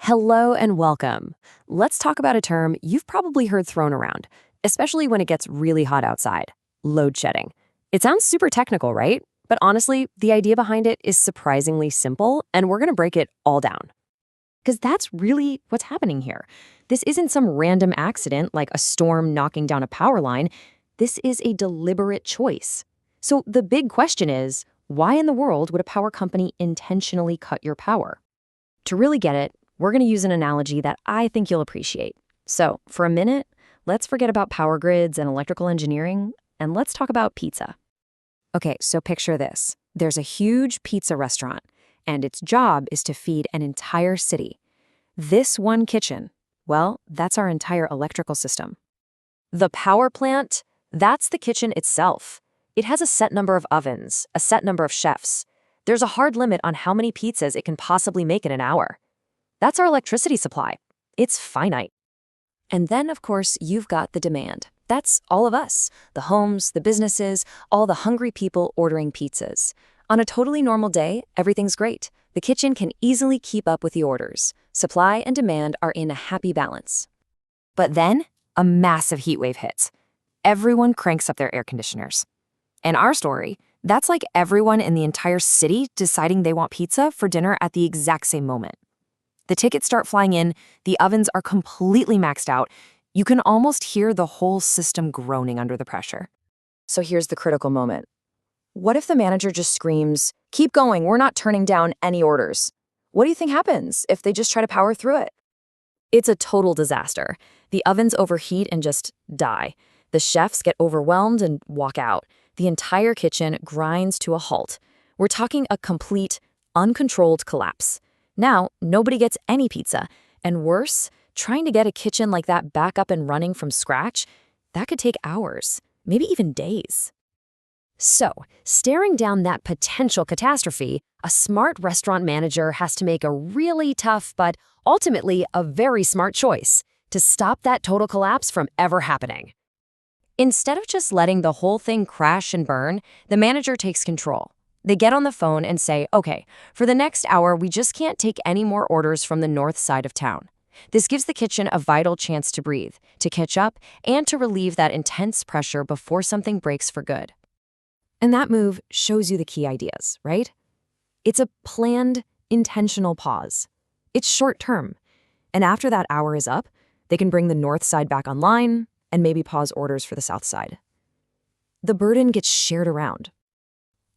Hello and welcome. Let's talk about a term you've probably heard thrown around, especially when it gets really hot outside: load shedding. It sounds super technical, right? But honestly, the idea behind it is surprisingly simple, and we're going to break it all down. Because that's really what's happening here. This isn't some random accident like a storm knocking down a power line. This is a deliberate choice. So the big question is, why in the world would a power company intentionally cut your power? To really get it, we're going to use an analogy that I think you'll appreciate. So, for a minute, let's forget about power grids and electrical engineering, and let's talk about pizza. Okay, so picture this. There's a huge pizza restaurant, and its job is to feed an entire city. This one kitchen, well, that's our entire electrical system. The power plant, that's the kitchen itself. It has a set number of ovens, a set number of chefs. There's a hard limit on how many pizzas it can possibly make in an hour. That's our electricity supply. It's finite. And then, of course, you've got the demand. That's all of us, the homes, the businesses, all the hungry people ordering pizzas. On a totally normal day, everything's great. The kitchen can easily keep up with the orders. Supply and demand are in a happy balance. But then, a massive heat wave hits. Everyone cranks up their air conditioners. In our story, that's like everyone in the entire city deciding they want pizza for dinner at the exact same moment. The tickets start flying in, the ovens are completely maxed out. You can almost hear the whole system groaning under the pressure. So here's the critical moment. What if the manager just screams, "Keep going, we're not turning down any orders"? What do you think happens if they just try to power through it? It's a total disaster. The ovens overheat and just die. The chefs get overwhelmed and walk out. The entire kitchen grinds to a halt. We're talking a complete, uncontrolled collapse. Now, nobody gets any pizza. And worse, trying to get a kitchen like that back up and running from scratch, that could take hours, maybe even days. So, staring down that potential catastrophe, a smart restaurant manager has to make a really tough but ultimately a very smart choice to stop that total collapse from ever happening. Instead of just letting the whole thing crash and burn, the manager takes control. They get on the phone and say, "Okay, for the next hour, we just can't take any more orders from the north side of town." This gives the kitchen a vital chance to breathe, to catch up, and to relieve that intense pressure before something breaks for good. And that move shows you the key ideas, right? It's a planned, intentional pause. It's short term. And after that hour is up, they can bring the north side back online and maybe pause orders for the south side. The burden gets shared around.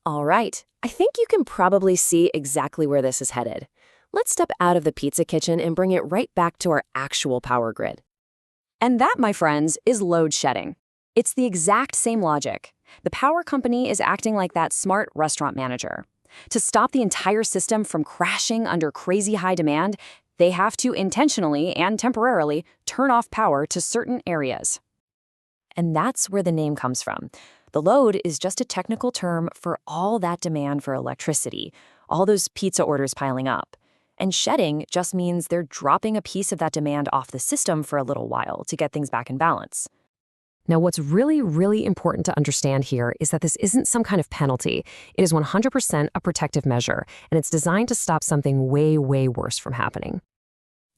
All right, I think you can probably see exactly where this is headed. Let's step out of the pizza kitchen and bring it right back to our actual power grid. And that, my friends, is load shedding. It's the exact same logic. The power company is acting like that smart restaurant manager. To stop the entire system from crashing under crazy high demand, they have to intentionally and temporarily turn off power to certain areas. And that's where the name comes from. The load is just a technical term for all that demand for electricity, all those pizza orders piling up. And shedding just means they're dropping a piece of that demand off the system for a little while to get things back in balance. Now, what's really, really important to understand here is that this isn't some kind of penalty. It is 100% a protective measure, and it's designed to stop something way, way worse from happening.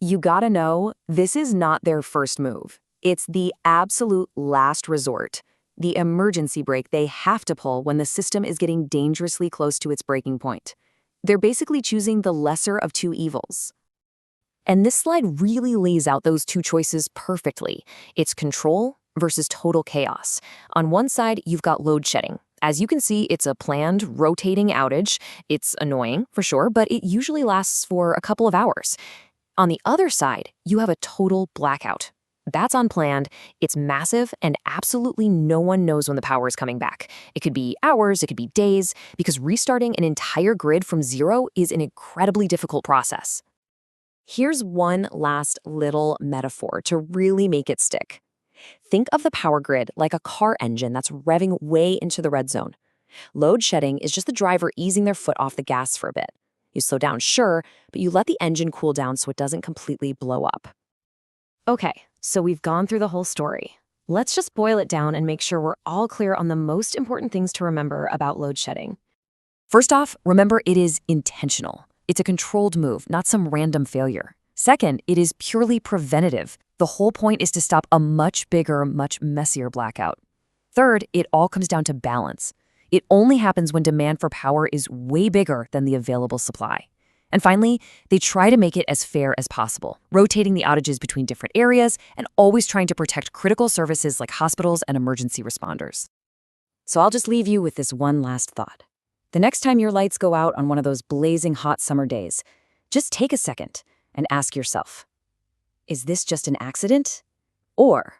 You gotta know, this is not their first move. It's the absolute last resort. The emergency brake they have to pull when the system is getting dangerously close to its breaking point. They're basically choosing the lesser of two evils. And this slide really lays out those two choices perfectly. It's control versus total chaos. On one side, you've got load shedding. As you can see, it's a planned, rotating outage. It's annoying, for sure, but it usually lasts for a couple of hours. On the other side, you have a total blackout. That's unplanned, it's massive, and absolutely no one knows when the power is coming back. It could be hours, it could be days, because restarting an entire grid from zero is an incredibly difficult process. Here's one last little metaphor to really make it stick. Think of the power grid like a car engine that's revving way into the red zone. Load shedding is just the driver easing their foot off the gas for a bit. You slow down, sure, but you let the engine cool down so it doesn't completely blow up. Okay, so we've gone through the whole story. Let's just boil it down and make sure we're all clear on the most important things to remember about load shedding. First off, remember it is intentional. It's a controlled move, not some random failure. Second, it is purely preventative. The whole point is to stop a much bigger, much messier blackout. Third, it all comes down to balance. It only happens when demand for power is way bigger than the available supply. And finally, they try to make it as fair as possible, rotating the outages between different areas and always trying to protect critical services like hospitals and emergency responders. So I'll just leave you with this one last thought. The next time your lights go out on one of those blazing hot summer days, just take a second and ask yourself, is this just an accident? Or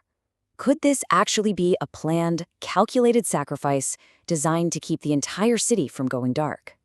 could this actually be a planned, calculated sacrifice designed to keep the entire city from going dark?